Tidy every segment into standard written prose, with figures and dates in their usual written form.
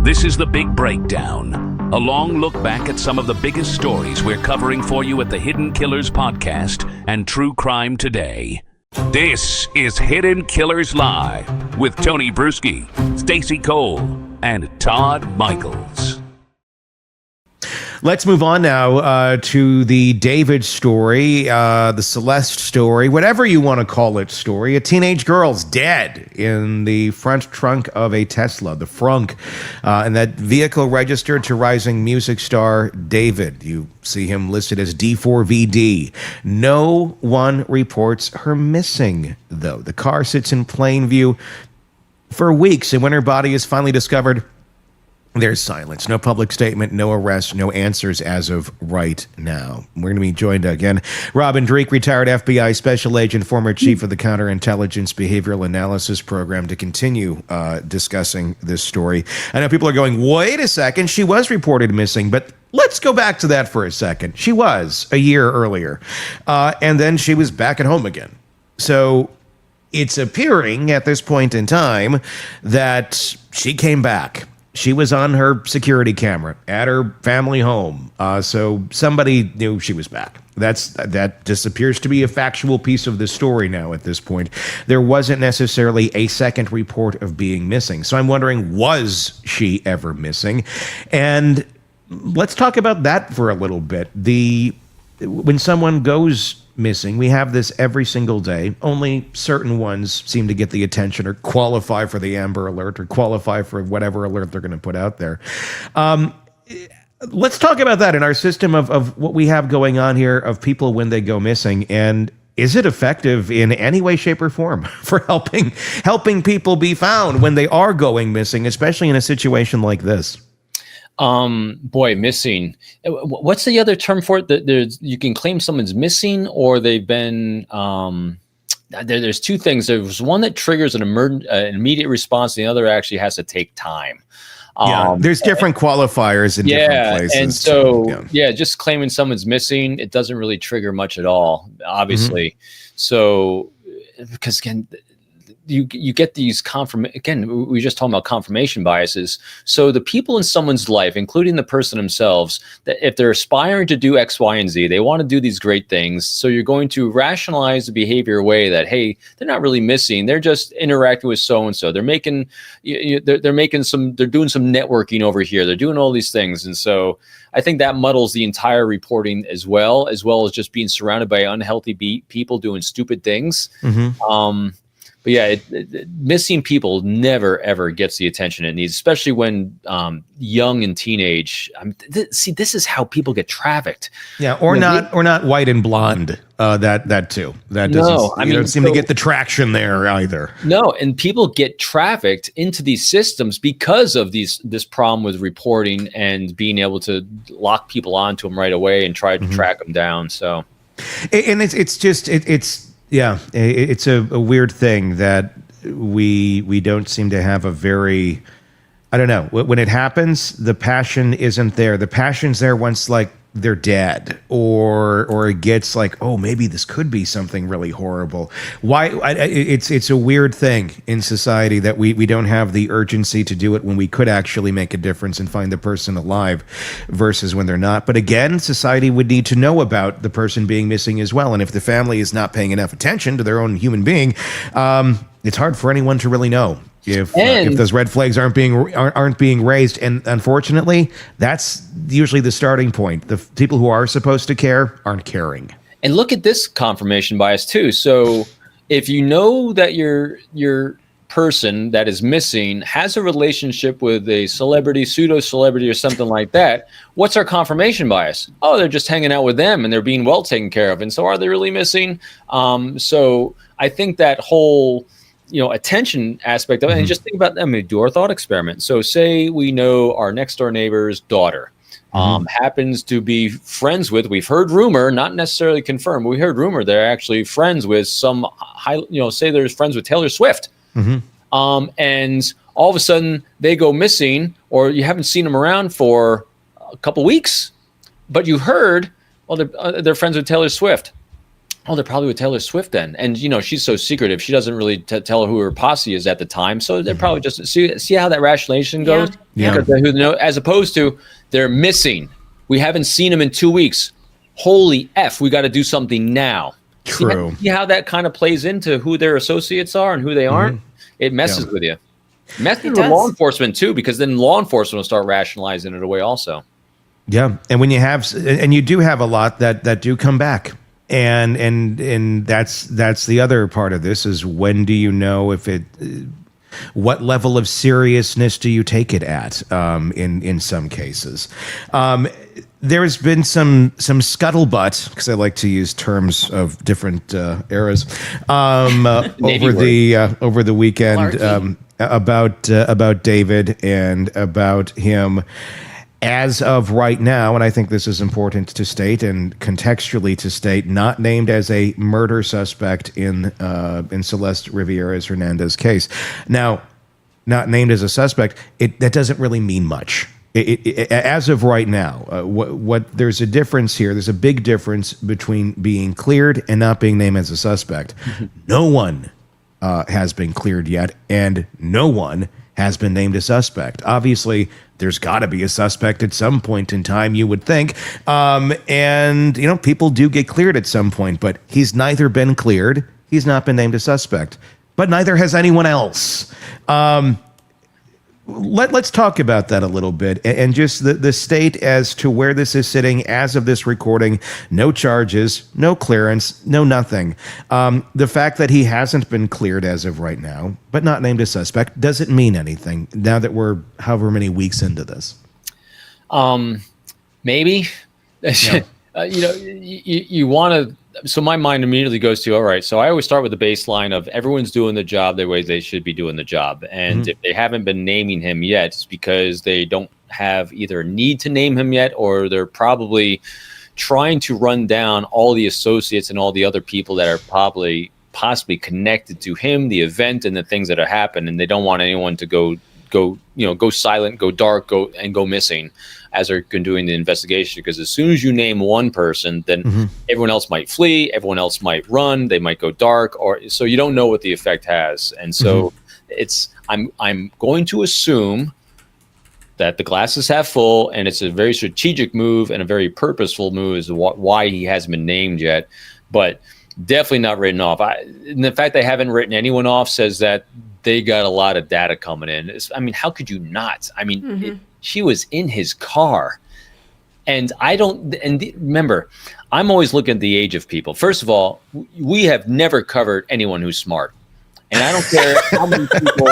This is The Big Breakdown, a long look back at some of the biggest stories we're covering for you at the Hidden Killers podcast and True Crime Today. This is Hidden Killers Live with Tony Brueski, Stacey Cole, and Todd Michaels. Let's move on now to the David story, the Celeste story, whatever you want to call it story. A teenage girl's dead in the front trunk of a Tesla, the Frunk, and that vehicle registered to rising music star David. You see him listed as D4VD. No one reports her missing, though. The car sits in plain view for weeks, and when her body is finally discovered, there's silence. No public statement, no arrest, no answers as of right now. We're going to be joined again. Robin Dreeke, retired FBI special agent, former chief of the Counterintelligence Behavioral Analysis Program, to continue discussing this story. I know people are going, wait a second, she was reported missing, but let's go back to that for a second. She was a year earlier, and then she was back at home again. So it's appearing at this point in time that she came back. She was on her security camera at her family home, so somebody knew she was back. That just appears to be a factual piece of the story now at this point. There wasn't necessarily a second report of being missing. So I'm wondering, was she ever missing? And let's talk about that for a little bit. When someone goes missing, we have this every single day. Only certain ones seem to get the attention or qualify for the Amber Alert or qualify for whatever alert they're going to put out there. Let's talk about that in our system of what we have going on here of people when they go missing. And is it effective in any way, shape, or form for helping people be found when they are going missing, especially in a situation like this? Missing. What's the other term for it? You can claim someone's missing, or they've been. There's two things. There's one that triggers an immediate response, and the other actually has to take time. There's different qualifiers in different places. And so, just claiming someone's missing, it doesn't really trigger much at all, obviously. Mm-hmm. So, because again, you get these we just talked about confirmation biases. So the people in someone's life, including the person themselves, that if they're aspiring to do X, Y, and Z, they want to do these great things. So you're going to rationalize the behavior away that, hey, they're not really missing. They're just interacting with so-and-so. They're doing some networking over here. They're doing all these things. And so I think that muddles the entire reporting as well as just being surrounded by unhealthy people doing stupid things. Mm-hmm. But missing people never, ever gets the attention it needs, especially when young and teenage. This is how people get trafficked. Yeah, or not white and blonde. That too. That doesn't. Don't seem to get the traction there either. No, and people get trafficked into these systems because of this problem with reporting and being able to lock people onto them right away and try to track them down. So, and it's a weird thing that we don't seem to have a very, I don't know, when it happens, the passion isn't there. The passion's there once they're dead or it gets maybe this could be something really horrible. It's a weird thing in society that we don't have the urgency to do it when we could actually make a difference and find the person alive versus when they're not. But again, society would need to know about the person being missing as well. And if the family is not paying enough attention to their own human being, it's hard for anyone to really know if those red flags aren't being raised. And unfortunately, that's usually the starting point. The people who are supposed to care aren't caring. And look at this confirmation bias too. So if you know that your person that is missing has a relationship with a celebrity, pseudo-celebrity or something like that, what's our confirmation bias? Oh, they're just hanging out with them and they're being well taken care of. And so are they really missing? So I think that whole attention aspect of it, and just think about them. Do our thought experiment. So say we know our next door neighbor's daughter happens to be friends with, we've heard rumor, not necessarily confirmed, but we heard rumor they're actually friends with some high, say they're friends with Taylor Swift. And all of a sudden they go missing, or you haven't seen them around for a couple weeks, but you heard, well, they're friends with Taylor Swift. Oh, they're probably with Taylor Swift then. And, she's so secretive. She doesn't really tell who her posse is at the time. So they're probably just see how that rationalization goes? Yeah. As opposed to they're missing. We haven't seen them in 2 weeks. Holy F, we got to do something now. True. See how that kind of plays into who their associates are and who they aren't? It messes with you. Messes with law enforcement too, because then law enforcement will start rationalizing it away also. Yeah. And when you do have a lot that do come back. And that's the other part of this is when do you know what level of seriousness do you take it at in some cases. There has been some scuttlebutt, because I like to use terms of different eras, over the weekend about David and about him. As of right now, and I think this is important to state and contextually to state, not named as a murder suspect in Celeste Rivas Hernandez case. Now, not named as a suspect, that doesn't really mean much. As of right now, what there's a difference here. There's a big difference between being cleared and not being named as a suspect. No one has been cleared yet, and no one has been named a suspect. Obviously, there's got to be a suspect at some point in time, you would think. And, people do get cleared at some point, but he's neither been cleared, he's not been named a suspect, but neither has anyone else. Let's talk about that a little bit and just the state as to where this is sitting as of this recording. No charges, no clearance, no nothing. The fact that he hasn't been cleared as of right now, but not named a suspect, doesn't mean anything now that we're however many weeks into this. Maybe. Yeah. You want to. So my mind immediately goes to, all right, so I always start with the baseline of everyone's doing the job the way they should be doing the job. And if they haven't been naming him yet, it's because they don't have either a need to name him yet, or they're probably trying to run down all the associates and all the other people that are possibly connected to him, the event, and the things that have happened. And they don't want anyone to go silent, go dark, go missing as they're doing the investigation. Because as soon as you name one person, then everyone else might flee, everyone else might run, they might go dark, or so you don't know what the effect has. And so I'm going to assume that the glass is half full, and it's a very strategic move and a very purposeful move as to why he hasn't been named yet, but definitely not written off. And the fact they haven't written anyone off says that they got a lot of data coming in. How could you not? She was in his car. And remember, I'm always looking at the age of people. First of all, we have never covered anyone who's smart. And I don't care how many people,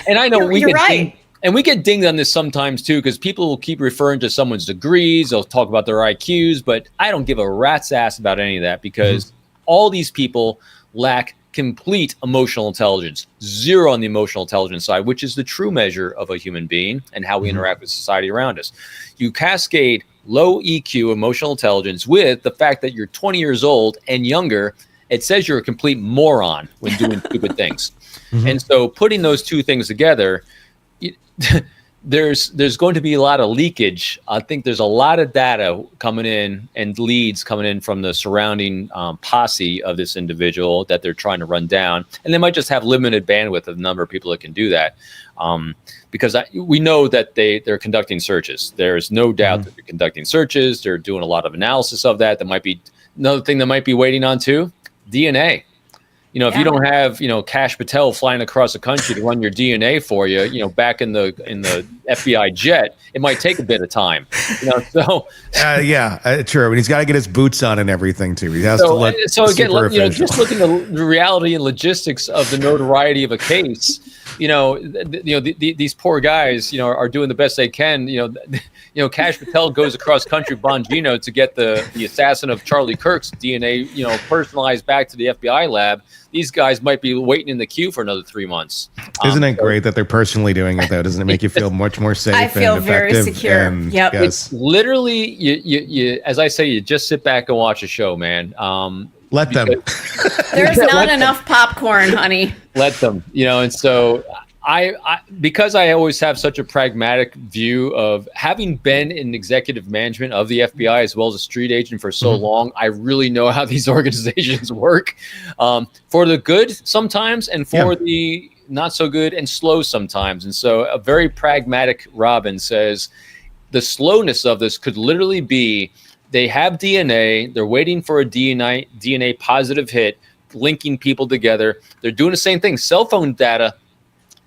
and I know we get dinged on this sometimes too, because people will keep referring to someone's degrees, they'll talk about their IQs, but I don't give a rat's ass about any of that, because all these people lack complete emotional intelligence, zero on the emotional intelligence side, which is the true measure of a human being and how we interact with society around us. You cascade low EQ, emotional intelligence, with the fact that you're 20 years old and younger, it says you're a complete moron when doing stupid things. And so putting those two things together, there's going to be a lot of leakage. I think there's a lot of data coming in and leads coming in from the surrounding posse of this individual that they're trying to run down. And they might just have limited bandwidth of the number of people that can do that. Because we know that they're conducting searches. There's no doubt that they're conducting searches. They're doing a lot of analysis of that. That might be another thing that might be waiting on too. DNA. If you don't have, Kash Patel flying across the country to run your DNA for you, back in the FBI jet, it might take a bit of time. True. And he's got to get his boots on and everything too. He has to look. So again, just looking at the reality and logistics of the notoriety of a case. These poor guys, are doing the best they can. Kash Patel goes across country Bongino to get the assassin of Charlie Kirk's DNA, personalized back to the FBI lab. These guys might be waiting in the queue for another 3 months. Isn't it great that they're personally doing it, though? Doesn't it make you feel much more safe? I feel very secure. Yep. It's literally, you as I say, you just sit back and watch a show, man. Let them. There's not enough popcorn, honey. Let them, and so Because I always have such a pragmatic view of having been in executive management of the FBI as well as a street agent for so long, I really know how these organizations work, for the good sometimes and for the not so good and slow sometimes. And so a very pragmatic Robin says the slowness of this could literally be they have DNA, they're waiting for a DNA positive hit, linking people together. They're doing the same thing. Cell phone data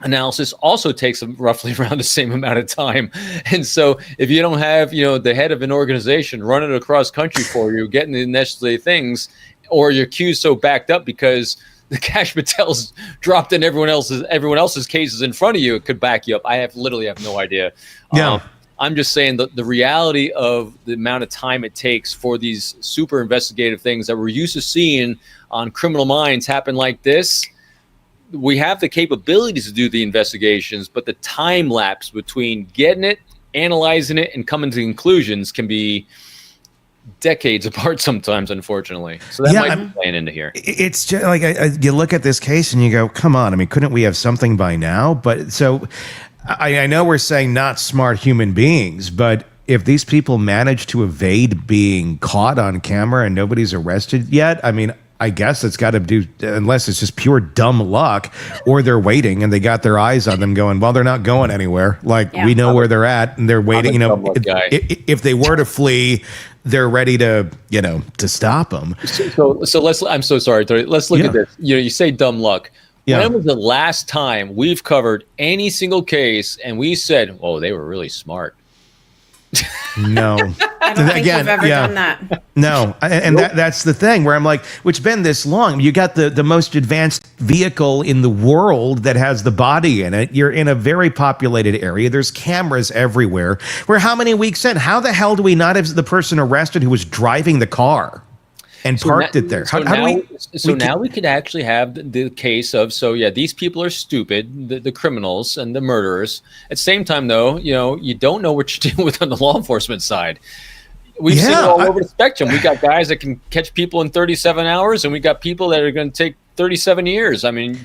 analysis also takes roughly around the same amount of time. And so if you don't have, the head of an organization running across country for you, getting the necessary things, or your queue's so backed up because the cash Patel's dropped in everyone else's cases in front of you, it could back you up. I literally have no idea. Yeah. I'm just saying the reality of the amount of time it takes for these super investigative things that we're used to seeing on Criminal Minds happen like this. We have the capabilities to do the investigations, but the time lapse between getting it, analyzing it, and coming to conclusions can be decades apart sometimes, unfortunately. So that might be playing into here. It's just like you look at this case and you go, come on. I mean, couldn't we have something by now? But so I know we're saying not smart human beings, but if these people manage to evade being caught on camera and nobody's arrested yet, I mean, I guess it's got to do, unless it's just pure dumb luck, or they're waiting and they got their eyes on them going, well, they're not going anywhere. Like, we know where they're at and they're waiting. If they were to flee, they're ready to, to stop them. So let's, I'm so sorry, Tony. Let's look at this. You say dumb luck. When was the last time we've covered any single case and we said, oh, they were really smart? No. I don't think we've ever done that. No. And that's the thing where I'm like, it's been this long. You got the most advanced vehicle in the world that has the body in it. You're in a very populated area. There's cameras everywhere. We're how many weeks in? How the hell do we not have the person arrested who was driving the car and parked it there? Now we could actually have the case of, these people are stupid, the criminals and the murderers. At the same time, though, you don't know what you're dealing with on the law enforcement side. We've seen it all over the spectrum. We got guys that can catch people in 37 hours, and we got people that are going to take 37 years. I mean,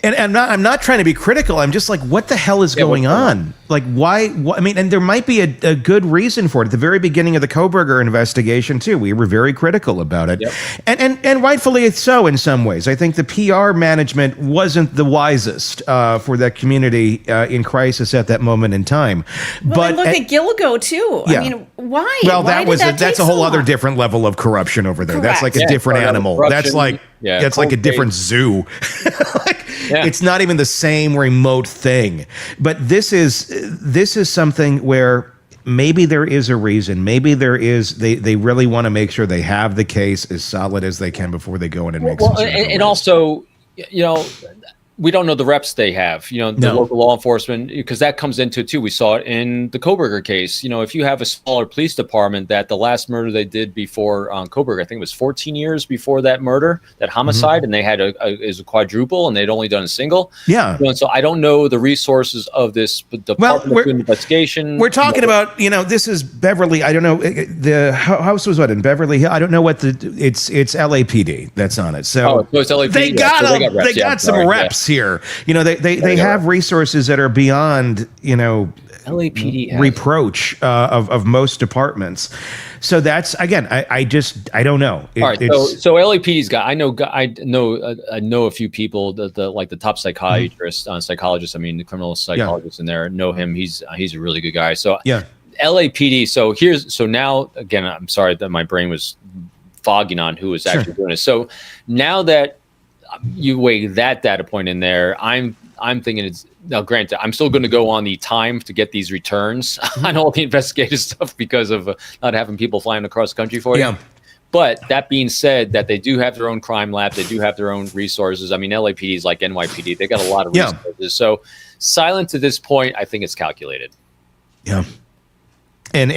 and I'm not trying to be critical. I'm just like, what the hell is going on? Like, why? I mean, and there might be a good reason for it. At the very beginning of the Kohberger investigation, too, we were very critical about it, and rightfully so in some ways. I think the PR management wasn't the wisest for that community in crisis at that moment in time. But look at Gilligo too. I mean, why? Well, why that's a whole other different level of corruption over there. Correct. That's like a different animal. That's like like a different zoo. It's not even the same remote thing. But this is something where maybe there is a reason. Maybe there is. They really want to make sure they have the case as solid as they can before they go in and make. And also, we don't know the reps they have, the local law enforcement, because that comes into it too. We saw it in the Kohberger case. If you have a smaller police department, that the last murder they did before Kohberger, I think it was 14 years before that murder, that homicide, and they had a quadruple, and they'd only done a single. Yeah. And so I don't know the resources of this department of investigation. We're talking about, this is Beverly. I don't know. The house was in Beverly Hill. I don't know what it's LAPD that's on it. So it's LAPD. They got them. They got some reps here. They have resources that are beyond, LAPD reproach of most departments. So that's, again, I don't know. All right. So LAPD's got, I know a few people like the top psychiatrist, the criminal psychologist in there, know him. He's a really good guy. So LAPD. So now, again, I'm sorry that my brain was fogging on who was actually doing it. So now that you weigh that data point in there, I'm thinking it's, now granted, I'm still going to go on the time to get these returns on all the investigative stuff because of not having people flying across the country for you. But that being said, that they do have their own crime lab, they do have their own resources. I mean, LAPD is like NYPD; they got a lot of resources. So silent to this point, I think it's calculated. Yeah. And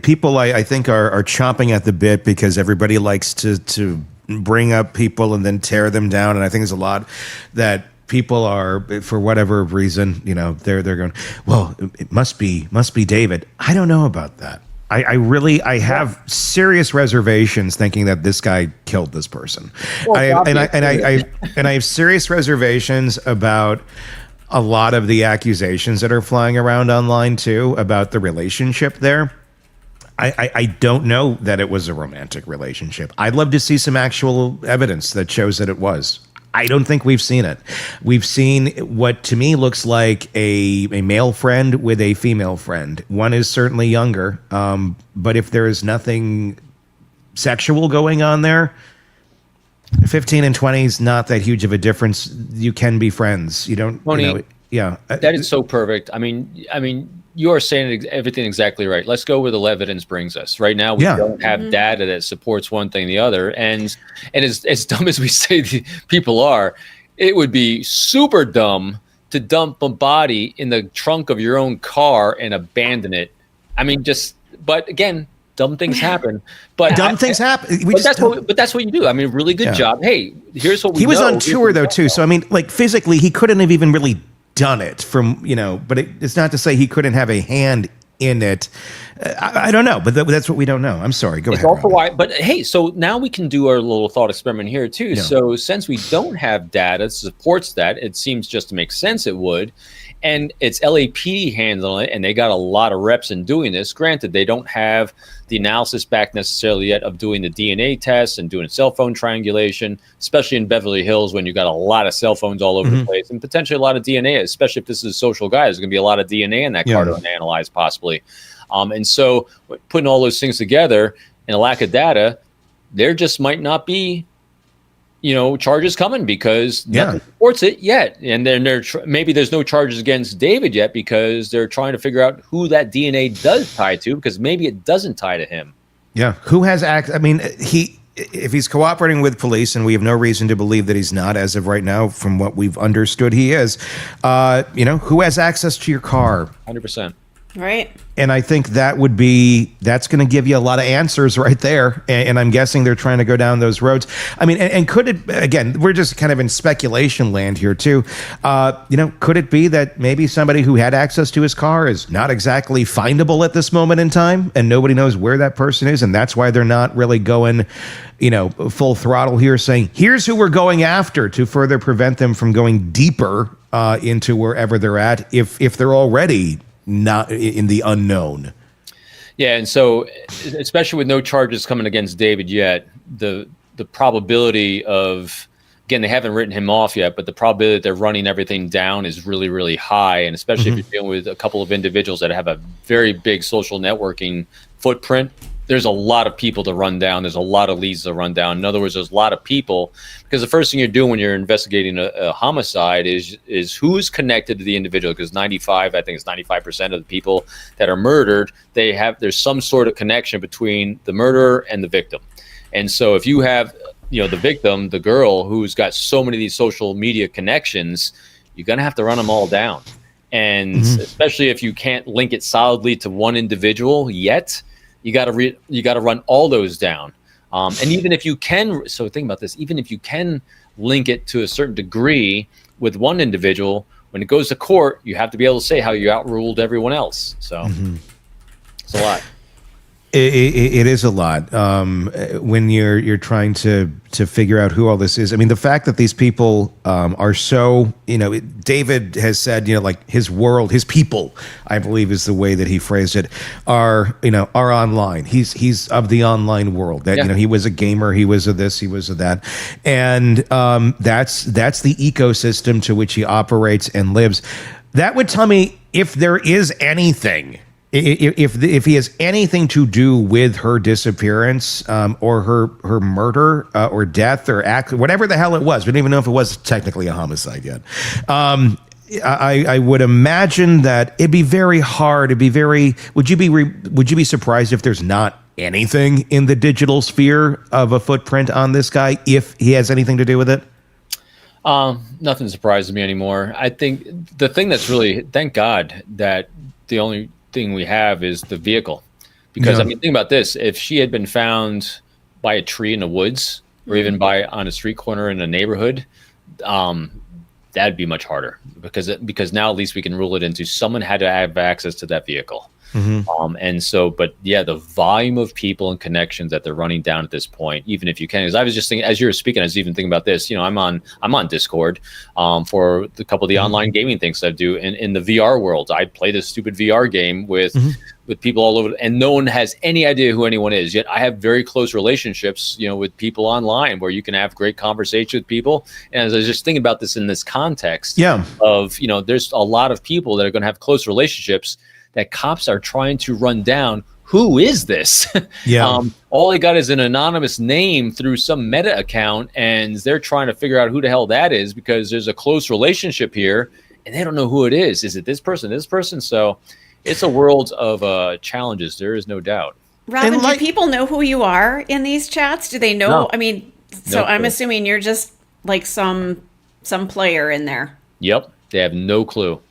people I think are chomping at the bit because everybody likes to bring up people and then tear them down. And I think there's a lot that people are, for whatever reason, they're going, well, it must be David. I don't know about that. I have serious reservations thinking that this guy killed this person. Well, I have serious reservations about a lot of the accusations that are flying around online too about the relationship there. I don't know that it was a romantic relationship. I'd love to see some actual evidence that shows that it was. I don't think we've seen it. We've seen what to me looks like a male friend with a female friend. One is certainly younger, but if there is nothing sexual going on there, 15 and 20 is not that huge of a difference. You can be friends. You don't, Tony, yeah. That is so perfect. I mean, you are saying everything exactly right. Let's go where the evidence brings us. Right now, we don't have data that supports one thing or the other. And as dumb as we say the people are, it would be super dumb to dump a body in the trunk of your own car and abandon it. I mean, but again, dumb things happen. But dumb things happen. But that's what you do. I mean, really good job. Hey, here's what we know. He was on tour though too, so I mean, like physically, he couldn't have even really done it from, but it's not to say he couldn't have a hand in it. I don't know, but that's what we don't know. I'm sorry. Go ahead. Also why, but hey, so now we can do our little thought experiment here too. Yeah. So since we don't have data that supports that, it seems just to make sense it would. And it's LAPD handling it, and they got a lot of reps in doing this. Granted, they don't have the analysis back necessarily yet of doing the DNA tests and doing cell phone triangulation, especially in Beverly Hills when you got a lot of cell phones all over the place and potentially a lot of DNA, especially if this is a social guy. There's going to be a lot of DNA in that car to analyze possibly. And so putting all those things together and a lack of data, there just might not be charges coming because nothing supports it yet. And then maybe there's no charges against David yet because they're trying to figure out who that DNA does tie to, because maybe it doesn't tie to him. Yeah. Who has access? I mean, if he's cooperating with police, and we have no reason to believe that he's not as of right now, from what we've understood he is, who has access to your car? 100%. Right. And I think that's going to give you a lot of answers right there. And I'm guessing they're trying to go down those roads. I mean, and could it, again, we're just kind of in speculation land here too. Could it be that maybe somebody who had access to his car is not exactly findable at this moment in time and nobody knows where that person is? And that's why they're not really going, full throttle here, saying, here's who we're going after to further prevent them from going deeper into wherever they're at if they're already not in the unknown. Yeah, and so especially with no charges coming against David yet, the probability of, again, they haven't written him off yet, but the probability that they're running everything down is really, really high. And especially if you're dealing with a couple of individuals that have a very big social networking footprint, there's a lot of people to run down. There's a lot of leads to run down. In other words, there's a lot of people, because the first thing you're doing when you're investigating a homicide is who's connected to the individual. Because 95% of the people that are murdered, there's some sort of connection between the murderer and the victim. And so if you have, the victim, the girl who's got so many of these social media connections, you're going to have to run them all down. And especially if you can't link it solidly to one individual yet, you got to run all those down. And even if you can, so think about this, even if you can link it to a certain degree with one individual, when it goes to court, you have to be able to say how you outruled everyone else. So it's a lot. It is a lot when you're trying to figure out who all this is. I mean, the fact that these people are so, David has said, like his world, his people, I believe is the way that he phrased it, are online. He's of the online world. That he was a gamer, he was a this, he was a that, and that's the ecosystem to which he operates and lives. That would tell me if there is anything. If he has anything to do with her disappearance or her murder or death or act, whatever the hell it was, we don't even know if it was technically a homicide yet. I would imagine that it'd be very hard. Would you be surprised if there's not anything in the digital sphere of a footprint on this guy if he has anything to do with it? Nothing surprises me anymore. I think the thing that's really, thank God that the only thing we have is the vehicle, because I mean, think about this: if she had been found by a tree in the woods or even on a street corner in a neighborhood, that'd be much harder, because now at least we can rule it into someone had to have access to that vehicle. And so, but yeah, the volume of people and connections that they're running down at this point, even if you can, as I was just thinking, as you were speaking, I was even thinking about this, I'm on Discord, for a couple of the online gaming things that I do in the VR world. I play this stupid VR game with people all over, and no one has any idea who anyone is. Yet I have very close relationships, with people online where you can have great conversation with people. And as I was just thinking about this in this context of, there's a lot of people that are going to have close relationships that cops are trying to run down. Who is this? All they got is an anonymous name through some Meta account, and they're trying to figure out who the hell that is because there's a close relationship here, and they don't know who it is. Is it this person, this person? So it's a world of challenges. There is no doubt. Robin, do people know who you are in these chats? Do they know? No. I mean, so I'm assuming you're just like some player in there. Yep. They have no clue.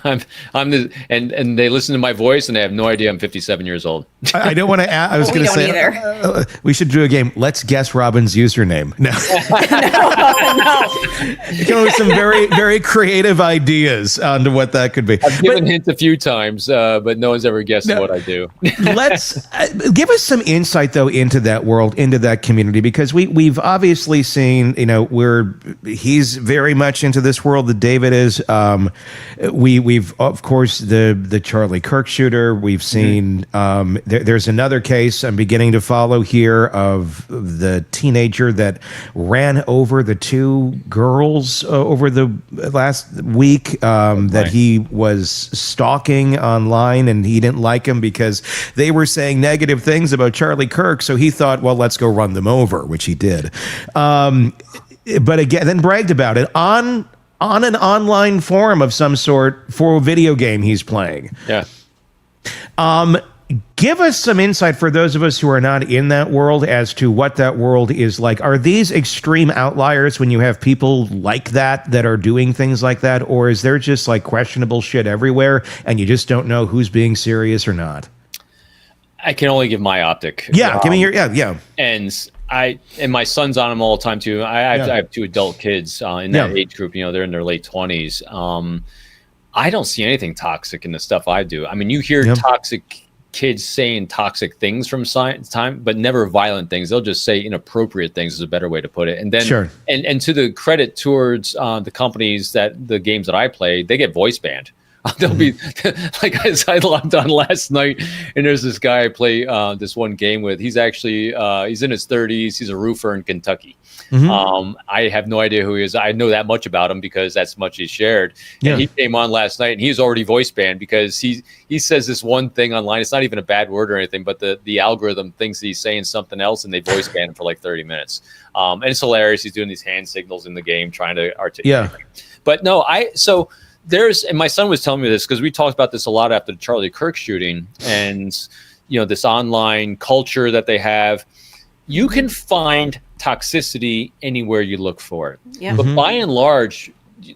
And they listen to my voice and they have no idea I'm 57 years old. I don't want to add, I was going to say, we should do a game. Let's guess Robin's username. No. You come up with some very, very creative ideas onto what that could be. I've given hints a few times, but no one's ever guessed what I do. Let's give us some insight though into that world, into that community, because we've obviously seen, he's very much into this world that David is. We've of course the Charlie Kirk shooter. We've seen there's another case I'm beginning to follow here of the teenager that ran over the two girls over the last week that he was stalking online, and he didn't like them because they were saying negative things about Charlie Kirk. So he thought, well, let's go run them over, which he did. But again, then bragged about it on an online forum of some sort for a video game he's playing. Yeah. Give us some insight for those of us who are not in that world as to what that world is like. Are these extreme outliers when you have people like that are doing things like that? Or is there just like questionable shit everywhere and you just don't know who's being serious or not? I can only give my optic. Yeah, give me your, yeah. And my son's on them all the time too. I have two adult kids in that age group. They're in their late 20s. I don't see anything toxic in the stuff I do. I mean, you hear toxic kids saying toxic things from time, but never violent things. They'll just say inappropriate things is a better way to put it. And then, and to the credit towards the companies that the games that I play, they get voice banned. They'll be like, I logged on last night, and there's this guy I play this one game with. He's actually he's in his 30s. He's a roofer in Kentucky. I have no idea who he is. I know that much about him because that's much he's shared. And he came on last night, and he's already voice banned because he says this one thing online. It's not even a bad word or anything, but the algorithm thinks he's saying something else, and they voice ban him for like 30 minutes. And it's hilarious. He's doing these hand signals in the game, trying to articulate. But no, and my son was telling me this because we talked about this a lot after the Charlie Kirk shooting, and this online culture that they have. You can find toxicity anywhere you look for it. But by and large,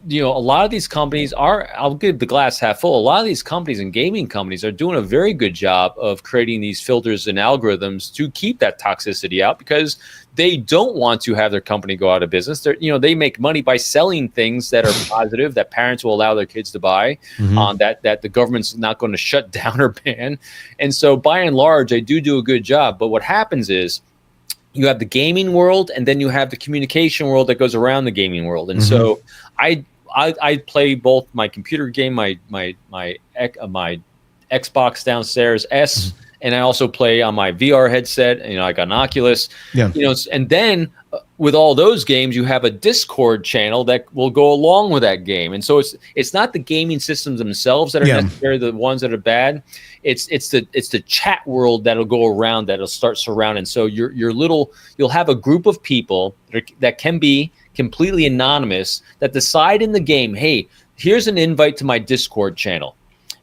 a lot of these companies I'll give the glass half full. A lot of these companies and gaming companies are doing a very good job of creating these filters and algorithms to keep that toxicity out because they don't want to have their company go out of business. They make money by selling things that are positive, that parents will allow their kids to buy, that the government's not going to shut down or ban. And so by and large, they do a good job. But what happens is you have the gaming world, and then you have the communication world that goes around the gaming world. And so I play both my computer game, my Xbox downstairs S, and I also play on my VR headset. I got an Oculus. And then with all those games, you have a Discord channel that will go along with that game. And so it's not the gaming systems themselves that are necessarily the ones that are bad. It's the chat world that'll go around, that'll start surrounding. So you'll have a group of people that can be completely anonymous that decide in the game, hey, here's an invite to my Discord channel.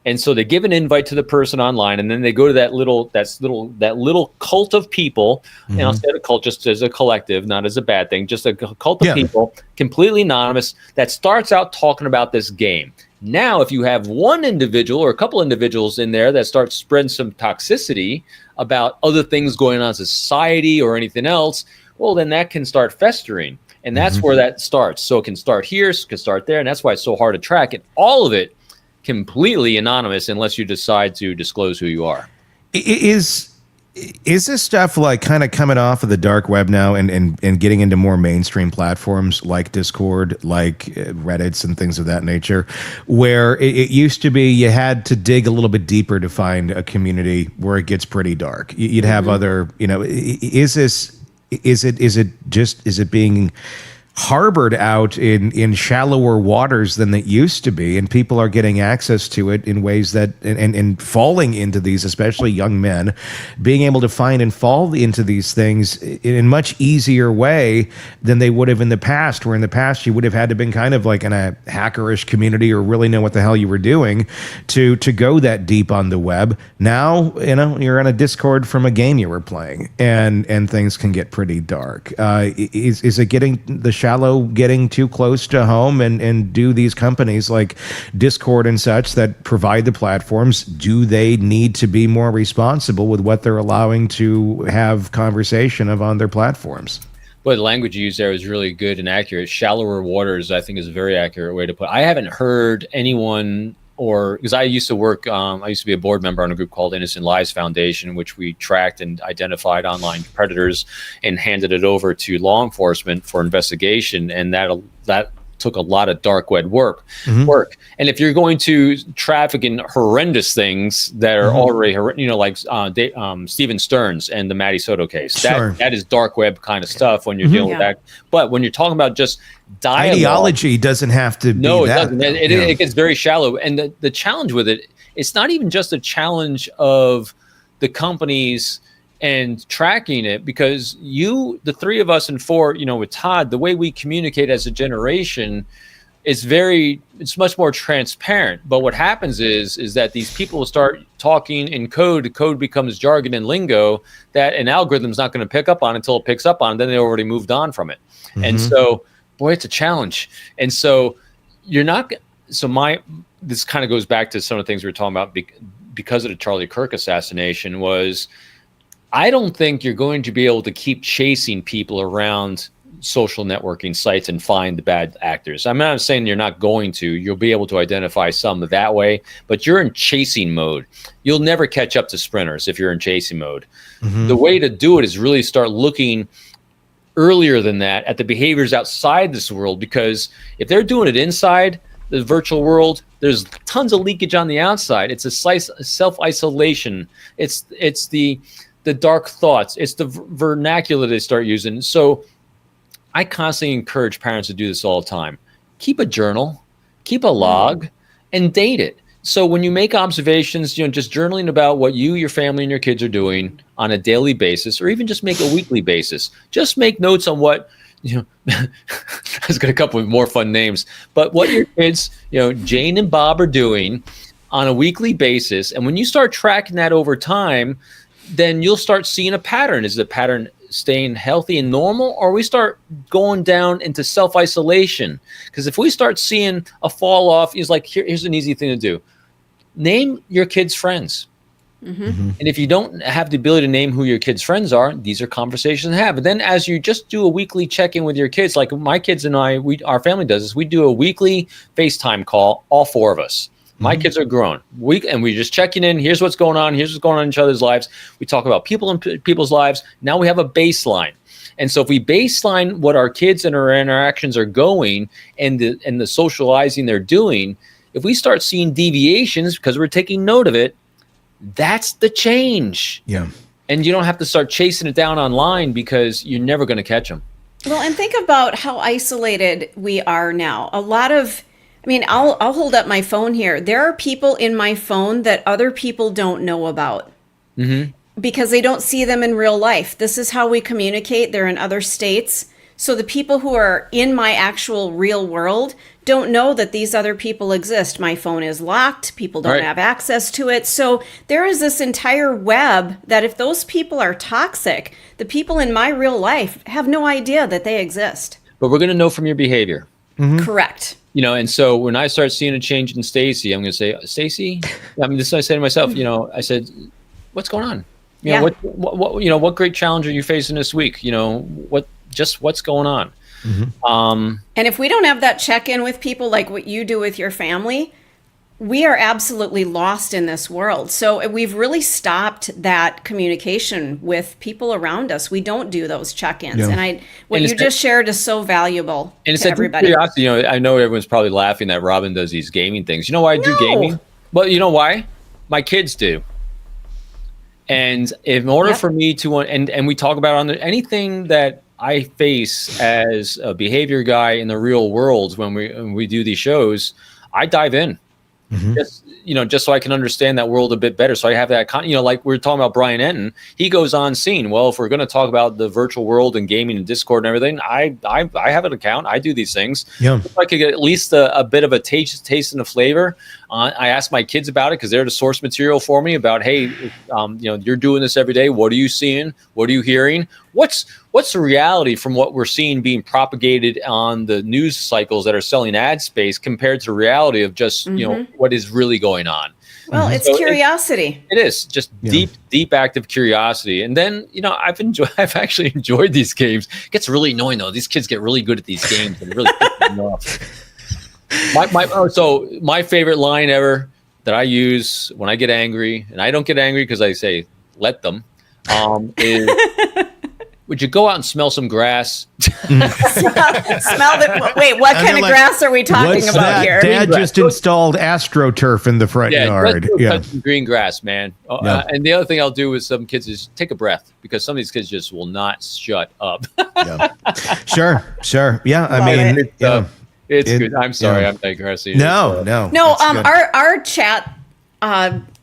And so they give an invite to the person online, and then they go to that little cult of people. And I'll say a cult just as a collective, not as a bad thing, just a cult of people, completely anonymous, that starts out talking about this game. Now, if you have one individual or a couple individuals in there that start spreading some toxicity about other things going on in society or anything else, well, then that can start festering. And that's where that starts. So it can start here, it can start there, and that's why it's so hard to track. And all of it completely anonymous unless you decide to disclose who you are. Is this stuff like kind of coming off of the dark web now and getting into more mainstream platforms like Discord, like Reddits and things of that nature, where it used to be you had to dig a little bit deeper to find a community where it gets pretty dark? You'd have other, is it being harbored out in shallower waters than it used to be, and people are getting access to it in ways that and falling into these, especially young men, being able to find and fall into these things in a much easier way than they would have in the past, where in the past you would have had to been kind of like in a hackerish community or really know what the hell you were doing to go that deep on the web. Now, you're on a Discord from a game you were playing, and things can get pretty dark. Is it getting the shallow getting too close to home, and do these companies like Discord and such that provide the platforms, do they need to be more responsible with what they're allowing to have conversation of on their platforms? But the language you use there is really good and accurate. Shallower waters, I think, is a very accurate way to put it. I haven't heard anyone, because I used to work, I used to be a board member on a group called Innocent Lives Foundation, which we tracked and identified online predators and handed it over to law enforcement for investigation. And that took a lot of dark web work. And if you're going to traffic in horrendous things that are already, like Stephen Stearns and the Matty Soto case, that is dark web kind of stuff when you're dealing with that. But when you're talking about just dialogue, ideology doesn't have to be it that. doesn't. It gets very shallow. And the challenge with it, it's not even just a challenge of the companies and tracking it, because the three of us and four, with Todd, the way we communicate as a generation it's much more transparent. But what happens is that these people will start talking in code. The code becomes jargon and lingo that an algorithm's not going to pick up on until it picks up on. Then they already moved on from it. And so, boy, it's a challenge. And so this kind of goes back to some of the things we were talking about because of the Charlie Kirk assassination. Was I don't think you're going to be able to keep chasing people around social networking sites and find the bad actors. I'm not saying you're not going to. You'll be able to identify some that way, but you're in chasing mode. You'll never catch up to sprinters if you're in chasing mode. The way to do it is really start looking earlier than that at the behaviors outside this world, because if they're doing it inside the virtual world, there's tons of leakage on the outside. It's a self-isolation. It's the dark thoughts. It's the vernacular they start using. So I constantly encourage parents to do this all the time. Keep a journal, keep a log, and date it. So when you make observations, just journaling about what you, your family, and your kids are doing on a daily basis, or even just make a weekly basis. Just make notes on what, I've got a couple of more fun names, but what your kids, Jane and Bob are doing on a weekly basis. And when you start tracking that over time, then you'll start seeing a pattern. Is the pattern staying healthy and normal, or we start going down into self-isolation? Because if we start seeing a fall off, here's an easy thing to do. Name your kids' friends. And if you don't have the ability to name who your kids' friends are, these are conversations to have. And then as you just do a weekly check-in with your kids, like my kids and our family does this, we do a weekly FaceTime call, all four of us. My kids are grown. And we're just checking in. Here's what's going on. Here's what's going on in each other's lives. We talk about people in people's lives. Now we have a baseline. And so if we baseline what our kids and our interactions are going and the socializing they're doing, if we start seeing deviations because we're taking note of it, that's the change. Yeah. And you don't have to start chasing it down online because you're never going to catch them. Well, and think about how isolated we are now. I'll hold up my phone here. There are people in my phone that other people don't know about because they don't see them in real life. This is how we communicate. They're in other states. So the people who are in my actual real world don't know that these other people exist. My phone is locked. People don't have access to it. So there is this entire web that if those people are toxic, the people in my real life have no idea that they exist. But we're going to know from your behavior. Correct. And so when I start seeing a change in Stacy, I'm going to say, Stacy, this is what I say to myself, I said, what's going on? What great challenge are you facing this week? What's going on? And if we don't have that check-in with people like what you do with your family, we are absolutely lost in this world. So we've really stopped that communication with people around us. We don't do those check-ins. Yeah. And what you just shared is so valuable and it's to like everybody. curiosity. You know, I know everyone's probably laughing that Robin does these gaming things. You know why I do gaming? Well, you know why? My kids do. And in order for me to, and we talk about on anything that I face as a behavior guy in the real world when we do these shows, I dive in. Just so I can understand that world a bit better. So I have that, like we were talking about Brian Enton, he goes on scene. Well, if we're going to talk about the virtual world and gaming and Discord and everything, I have an account. I do these things. Yeah. If I could get at least a bit of a taste and a flavor. I ask my kids about it because they're the source material for me about, hey, you're doing this every day. What are you seeing? What are you hearing? What's the reality from what we're seeing being propagated on the news cycles that are selling ad space compared to the reality of just, what is really going on? Well, it's curiosity. It is just deep, active curiosity. And then, I've actually enjoyed these games. It gets really annoying though. These kids get really good at these games and really piss me off. My favorite line ever that I use when I get angry, and I don't get angry because I say, let them, is, would you go out and smell some grass? Smell the, wait, what kind of grass are we talking about here? Dad just installed AstroTurf in the front yard. Cut some green grass, man. And the other thing I'll do with some kids is take a breath because some of these kids just will not shut up. Sure. Yeah, I mean, it's good. I'm sorry, I'm digressing. No. Our chat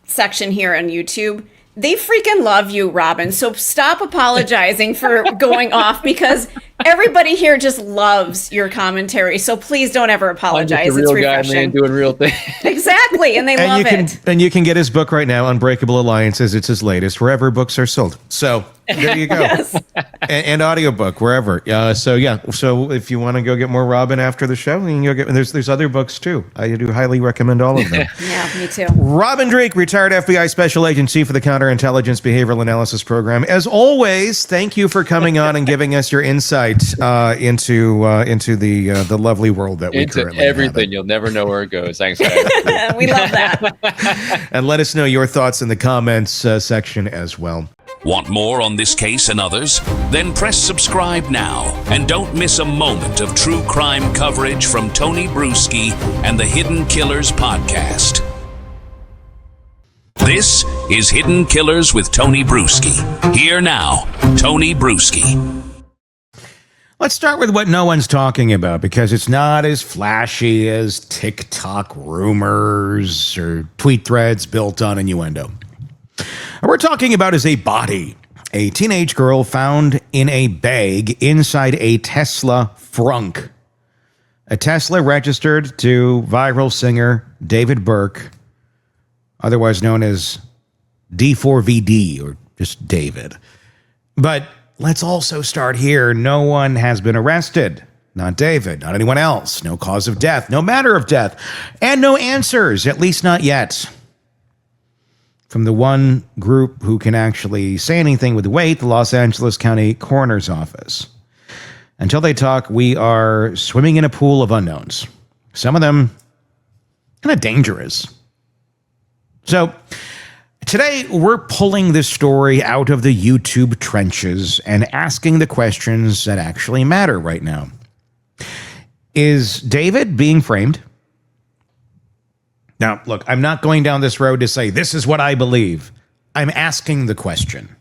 section here on YouTube, they freaking love you, Robin. So stop apologizing for going off because everybody here just loves your commentary. So please don't ever apologize. I'm just a real guy, man, doing real things. Exactly, and they love it. And you can get his book right now, Unbreakable Alliances. It's his latest, wherever books are sold. So there you go. Yes. and audiobook, wherever. So if you want to go get more Robin after the show, you can go get. There's other books too. I do highly recommend all of them. Yeah, me too. Robin Dreeke, retired FBI Special Agent Chief of the Counterintelligence Behavioral Analysis Program. As always, thank you for coming on and giving us your insight into the lovely world that we currently have. Everything. You'll never know where it goes. Thanks, guys. We love that. And let us know your thoughts in the comments section as well. Want more on this case and others? Then press subscribe now and don't miss a moment of true crime coverage from Tony Brueski and the Hidden Killers podcast. This is Hidden Killers with Tony Brueski. Here now, Tony Brueski. Let's start with what no one's talking about because it's not as flashy as TikTok rumors or tweet threads built on innuendo. What we're talking about is a body. A teenage girl found in a bag inside a Tesla frunk. A Tesla registered to viral singer David Burke, otherwise known as D4VD or just David. But let's also start here. No one has been arrested. Not David, not anyone else. No cause of death, no matter of death, and no answers, at least not yet. From the one group who can actually say anything with weight, the Los Angeles County Coroner's Office. Until they talk, we are swimming in a pool of unknowns. Some of them kind of dangerous. So today, we're pulling this story out of the YouTube trenches and asking the questions that actually matter right now. Is David being framed? Now, look, I'm not going down this road to say, this is what I believe. I'm asking the question.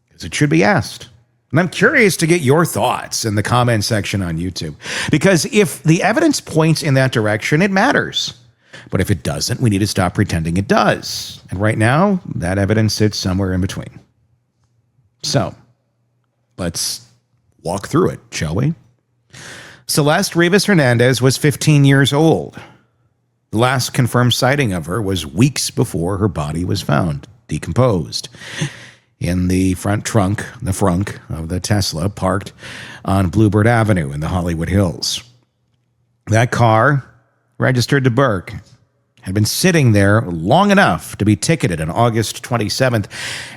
Because it should be asked. And I'm curious to get your thoughts in the comment section on YouTube. Because if the evidence points in that direction, it matters. But if it doesn't, we need to stop pretending it does. And right now, that evidence sits somewhere in between. So, let's walk through it, shall we? Celeste Rivas Hernandez was 15 years old. The last confirmed sighting of her was weeks before her body was found, decomposed, in the front trunk of the Tesla parked on Bluebird Avenue in the Hollywood Hills. That car, registered to Burke, had been sitting there long enough to be ticketed on August 27th,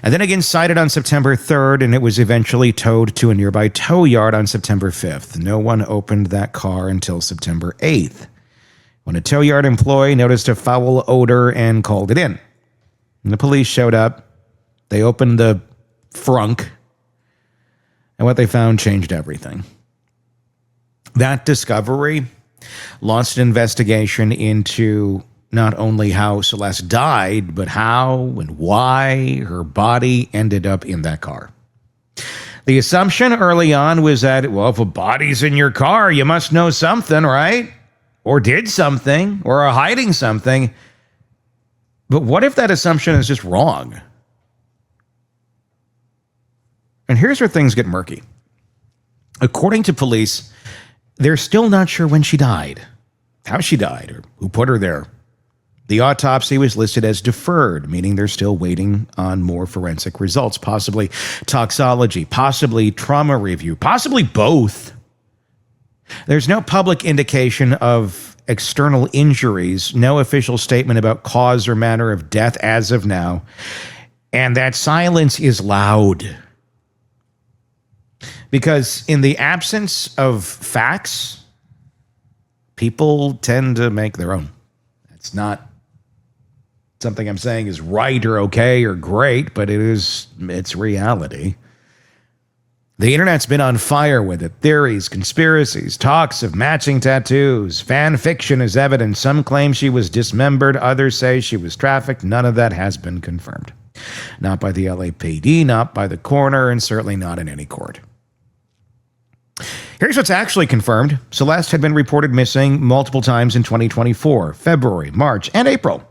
and then again cited on September 3rd, and it was eventually towed to a nearby tow yard on September 5th. No one opened that car until September 8th. when a tow yard employee noticed a foul odor and called it in. And the police showed up. They opened the frunk, and what they found changed everything. That discovery launched an investigation into not only how Celeste died, but how and why her body ended up in that car. The assumption early on was that, well, if a body's in your car, you must know something, right? Or did something, or are hiding something. But what if that assumption is just wrong? And here's where things get murky. According to police, they're still not sure when she died, how she died, or who put her there. The autopsy was listed as deferred, meaning they're still waiting on more forensic results, possibly toxology, possibly trauma review, possibly both. There's no public indication of external injuries, no official statement about cause or manner of death as of now, and that silence is loud. Because in the absence of facts, people tend to make their own. It's not something I'm saying is right or okay or great, but it's reality. The internet's been on fire with it. Theories, conspiracies, talks of matching tattoos, fan fiction is evidence. Some claim she was dismembered. Others say she was trafficked. None of that has been confirmed. Not by the LAPD, not by the coroner, and certainly not in any court. Here's what's actually confirmed. Celeste had been reported missing multiple times in 2024, February, March, and April.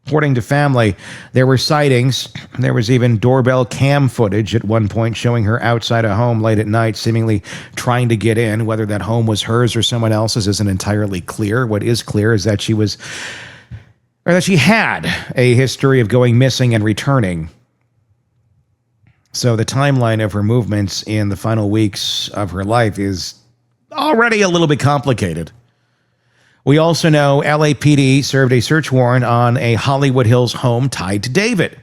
According to family, there were sightings. There was even doorbell cam footage at one point showing her outside a home late at night, seemingly trying to get in. Whether that home was hers or someone else's isn't entirely clear. What is clear is that she had a history of going missing and returning. So the timeline of her movements in the final weeks of her life is already a little bit complicated. We also know LAPD served a search warrant on a Hollywood Hills home tied to David.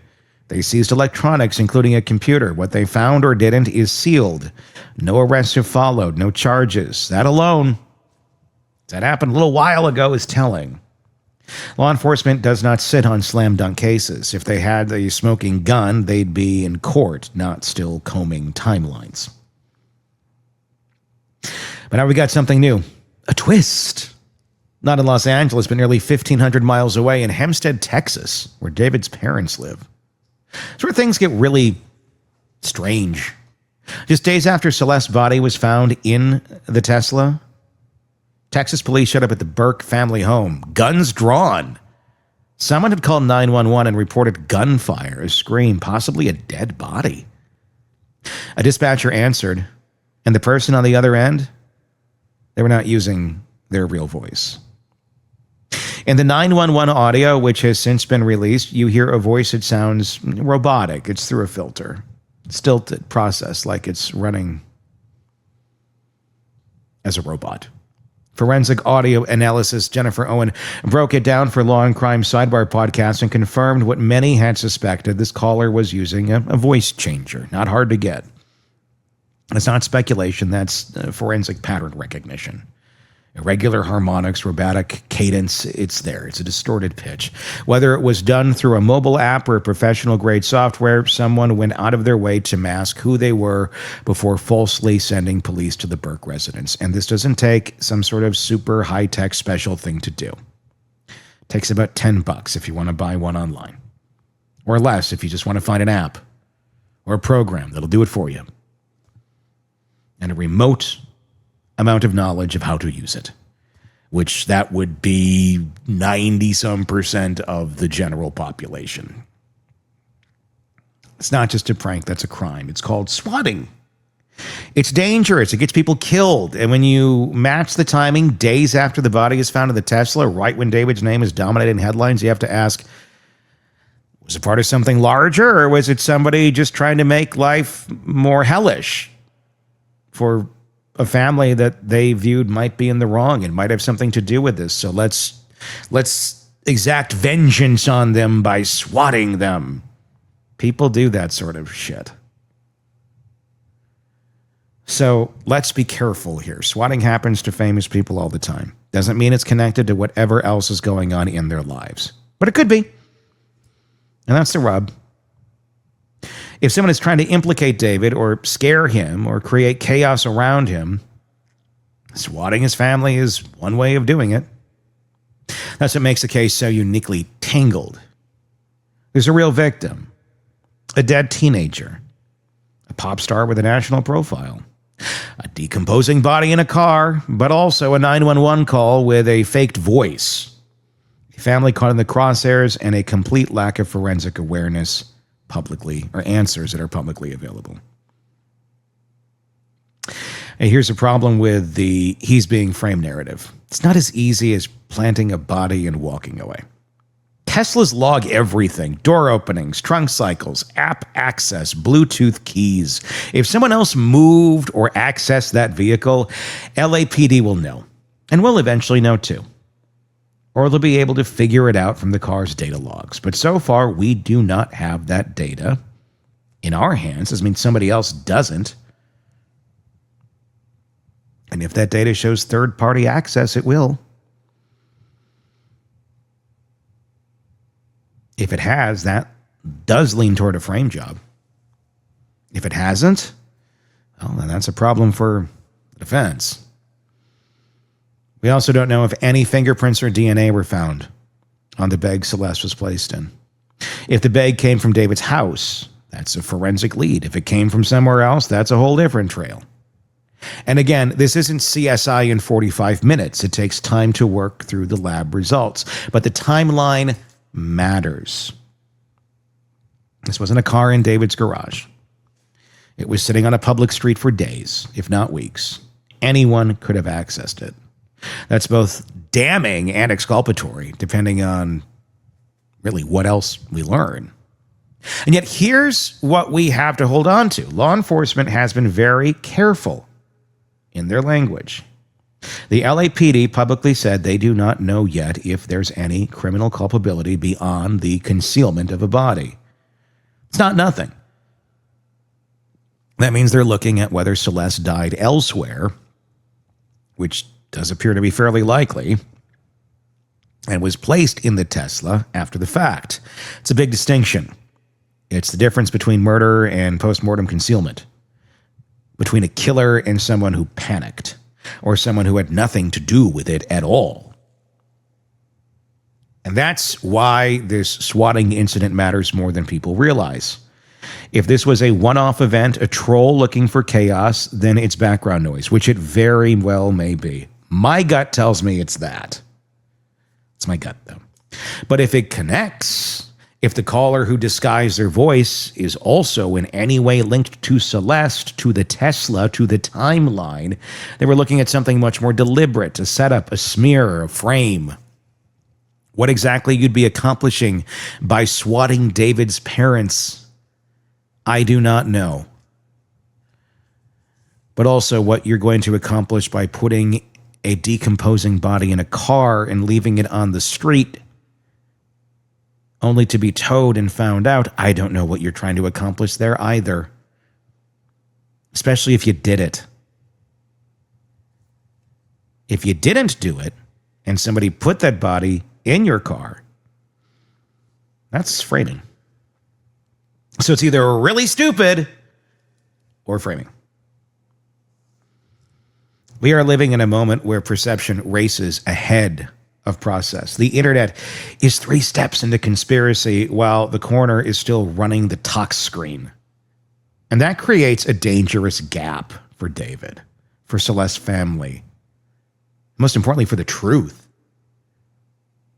They seized electronics, including a computer. What they found or didn't is sealed. No arrests have followed, no charges. That alone, that happened a little while ago, is telling. Law enforcement does not sit on slam dunk cases. If they had a smoking gun, they'd be in court, not still combing timelines. But now we got something new. A twist. Not in Los Angeles, but nearly 1,500 miles away in Hempstead, Texas, where David's parents live. It's where things get really strange. Just days after Celeste's body was found in the Tesla, Texas police showed up at the Burke family home, guns drawn. Someone had called 911 and reported gunfire, a scream, possibly a dead body. A dispatcher answered, and the person on the other end, they were not using their real voice. In the 911 audio, which has since been released, you hear a voice that sounds robotic. It's through a filter. Stilted process, like it's running as a robot. Forensic audio analysis Jennifer Owen broke it down for Law and Crime Sidebar podcast and confirmed what many had suspected. This caller was using a voice changer. Not hard to get. It's not speculation. That's forensic pattern recognition. Irregular harmonics, robotic cadence, it's there. It's a distorted pitch. Whether it was done through a mobile app or professional-grade software, someone went out of their way to mask who they were before falsely sending police to the Burke residence. And this doesn't take some sort of super high-tech special thing to do. It takes about $10 if you want to buy one online. Or less if you just want to find an app or a program that'll do it for you. And a remote amount of knowledge of how to use it, which that would be 90-some% of the general population. It's not just a prank, that's a crime. It's called swatting. It's dangerous. It gets people killed. And when you match the timing days after the body is found in the Tesla, right when David's name is dominating headlines, you have to ask, was it part of something larger, or was it somebody just trying to make life more hellish for a family that they viewed might be in the wrong and might have something to do with this? So let's exact vengeance on them by swatting them. People do that sort of shit. So let's be careful here. Swatting happens to famous people all the time. Doesn't mean it's connected to whatever else is going on in their lives. But it could be. And that's the rub. If someone is trying to implicate David or scare him or create chaos around him, swatting his family is one way of doing it. That's what makes the case so uniquely tangled. There's a real victim, a dead teenager, a pop star with a national profile, a decomposing body in a car, but also a 911 call with a faked voice, a family caught in the crosshairs, and a complete lack of forensic awareness publicly, or answers that are publicly available. And here's a problem with the he's being framed narrative. It's not as easy as planting a body and walking away. Teslas log everything: door openings, trunk cycles, app access, Bluetooth keys. If someone else moved or accessed that vehicle, LAPD will know, and will eventually know too. Or they'll be able to figure it out from the car's data logs. But so far, we do not have that data in our hands. This means somebody else doesn't. And if that data shows third-party access, it will. If it has, that does lean toward a frame job. If it hasn't, well, then that's a problem for the defense. We also don't know if any fingerprints or DNA were found on the bag Celeste was placed in. If the bag came from David's house, that's a forensic lead. If it came from somewhere else, that's a whole different trail. And again, this isn't CSI in 45 minutes. It takes time to work through the lab results. But the timeline matters. This wasn't a car in David's garage. It was sitting on a public street for days, if not weeks. Anyone could have accessed it. That's both damning and exculpatory, depending on really what else we learn. And yet here's what we have to hold on to. Law enforcement has been very careful in their language. The LAPD publicly said they do not know yet if there's any criminal culpability beyond the concealment of a body. It's not nothing. That means they're looking at whether Celeste died elsewhere, which does appear to be fairly likely, and was placed in the Tesla after the fact. It's a big distinction. It's the difference between murder and post-mortem concealment, between a killer and someone who panicked, or someone who had nothing to do with it at all. And that's why this swatting incident matters more than people realize. If this was a one-off event, a troll looking for chaos, then it's background noise, which it very well may be. My gut tells me it's that. It's my gut, though. But if it connects, if the caller who disguised their voice is also in any way linked to Celeste, to the Tesla, to the timeline, then we're looking at something much more deliberate, a setup, a smear, a frame. What exactly you'd be accomplishing by swatting David's parents, I do not know. But also what you're going to accomplish by putting a decomposing body in a car and leaving it on the street only to be towed and found out, I don't know what you're trying to accomplish there either. Especially if you did it. If you didn't do it, and somebody put that body in your car, that's framing. So it's either really stupid or framing. We are living in a moment where perception races ahead of process. The internet is 3 steps into conspiracy while the coroner is still running the talk screen. And that creates a dangerous gap for David, for Celeste's family, most importantly for the truth.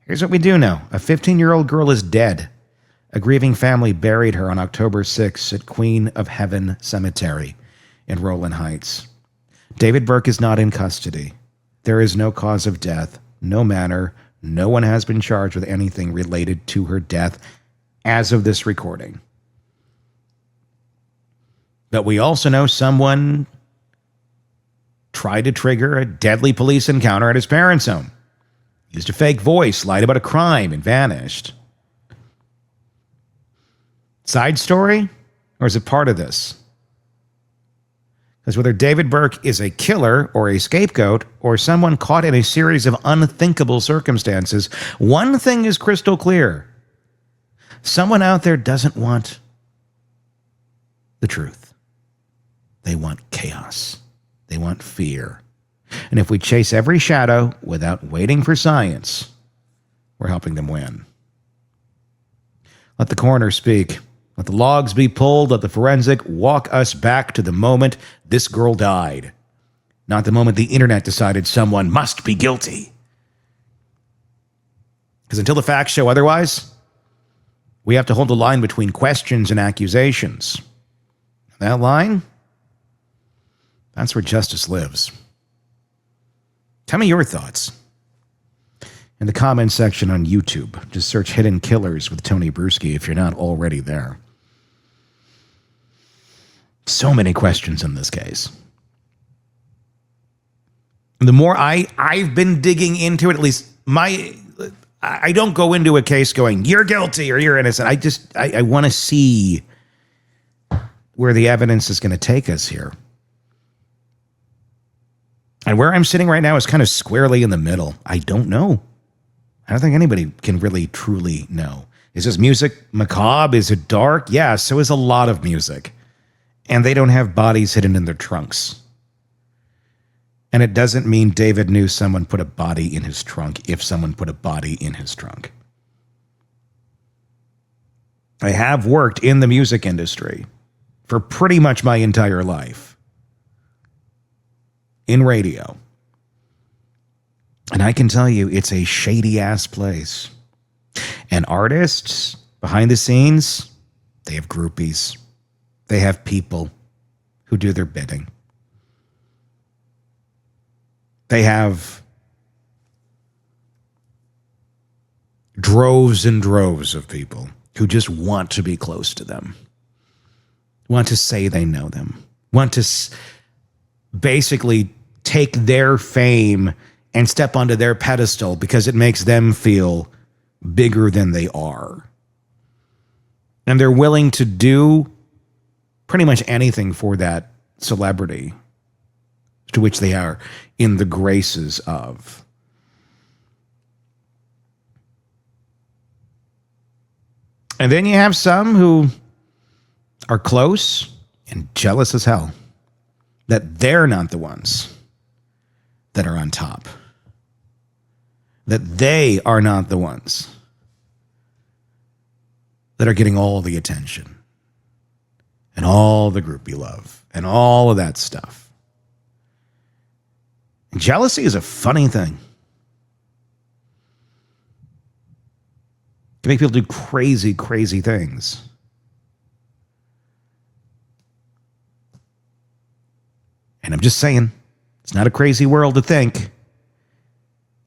Here's what we do know. A 15-year-old girl is dead. A grieving family buried her on October 6th at Queen of Heaven Cemetery in Rowland Heights. David Burke is not in custody. There is no cause of death, no manner. No one has been charged with anything related to her death as of this recording. But we also know someone tried to trigger a deadly police encounter at his parents' home. Used a fake voice, lied about a crime, and vanished. Side story? Or is it part of this? Because whether David Burke is a killer or a scapegoat or someone caught in a series of unthinkable circumstances, one thing is crystal clear. Someone out there doesn't want the truth. They want chaos. They want fear. And if we chase every shadow without waiting for science, we're helping them win. Let the coroner speak. Let the logs be pulled. Let the forensic walk us back to the moment this girl died, not the moment the internet decided someone must be guilty. Because until the facts show otherwise, we have to hold the line between questions and accusations. That line, that's where justice lives. Tell me your thoughts in the comments section on YouTube. Just search Hidden Killers with Tony Brueski if you're not already there. So many questions in this case. The more I've been digging into it, at least I don't go into a case going, you're guilty or you're innocent. I want to see where the evidence is going to take us here. And where I'm sitting right now is kind of squarely in the middle. I don't know. I don't think anybody can really truly know. Is this music macabre? Is it dark? Yeah, so is a lot of music. And they don't have bodies hidden in their trunks. And it doesn't mean David knew someone put a body in his trunk if someone put a body in his trunk. I have worked in the music industry for pretty much my entire life. In radio. And I can tell you, it's a shady-ass place. And artists, behind the scenes, they have groupies. They have people who do their bidding. They have droves and droves of people who just want to be close to them, want to say they know them, want to basically take their fame and step onto their pedestal because it makes them feel bigger than they are. And they're willing to do pretty much anything for that celebrity to which they are in the graces of. And then you have some who are close and jealous as hell that they're not the ones that are on top. That they are not the ones that are getting all the attention and all the groupie love and all of that stuff. And jealousy is a funny thing. It can make people do crazy, crazy things. And I'm just saying, it's not a crazy world to think.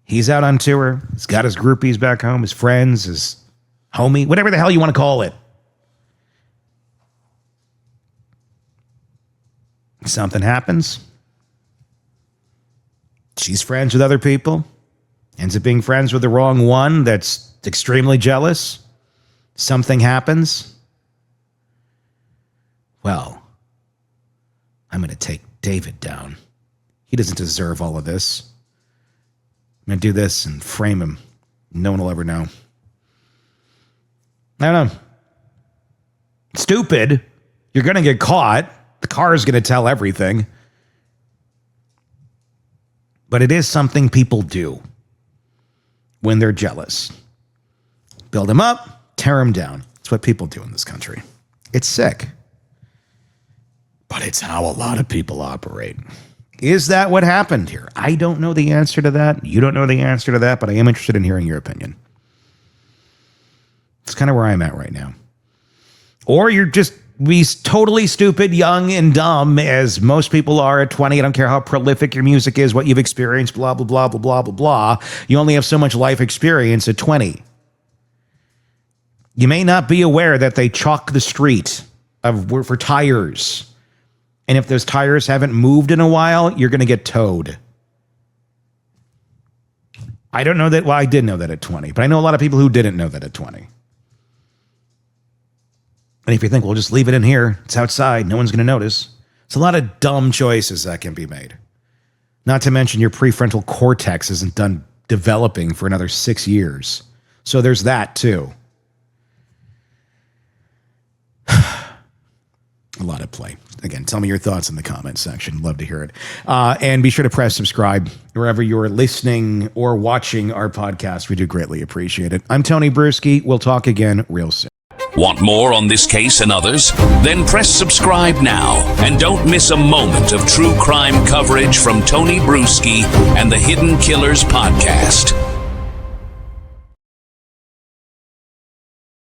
He's out on tour. He's got his groupies back home, his friends, his homie, whatever the hell you want to call it. Something happens. She's friends with other people. Ends up being friends with the wrong one that's extremely jealous. Something happens. Well, I'm going to take David down. He doesn't deserve all of this. I'm going to do this and frame him. No one will ever know. I don't know. Stupid. You're going to get caught. The car is going to tell everything. But it is something people do when they're jealous. Build them up, tear them down. It's what people do in this country. It's sick. But it's how a lot of people operate. Is that what happened here? I don't know the answer to that. You don't know the answer to that, but I am interested in hearing your opinion. It's kind of where I'm at right now. Or you're just totally stupid, young, and dumb, as most people are at 20. I don't care how prolific your music is, what you've experienced, blah, blah, blah, blah, blah, blah, blah. You only have so much life experience at 20. You may not be aware that they chalk the street for tires. And if those tires haven't moved in a while, you're going to get towed. I don't know that. Well, I did know that at 20, but I know a lot of people who didn't know that at 20. And if you think, well, just leave it in here, it's outside, no one's going to notice. It's a lot of dumb choices that can be made. Not to mention your prefrontal cortex isn't done developing for another 6 years. So there's that too. A lot at play. Again, tell me your thoughts in the comments section. Love to hear it. And be sure to press subscribe wherever you're listening or watching our podcast. We do greatly appreciate it. I'm Tony Brueski. We'll talk again real soon. Want more on this case and others? Then press subscribe now and don't miss a moment of true crime coverage from Tony Brueski and the Hidden Killers podcast.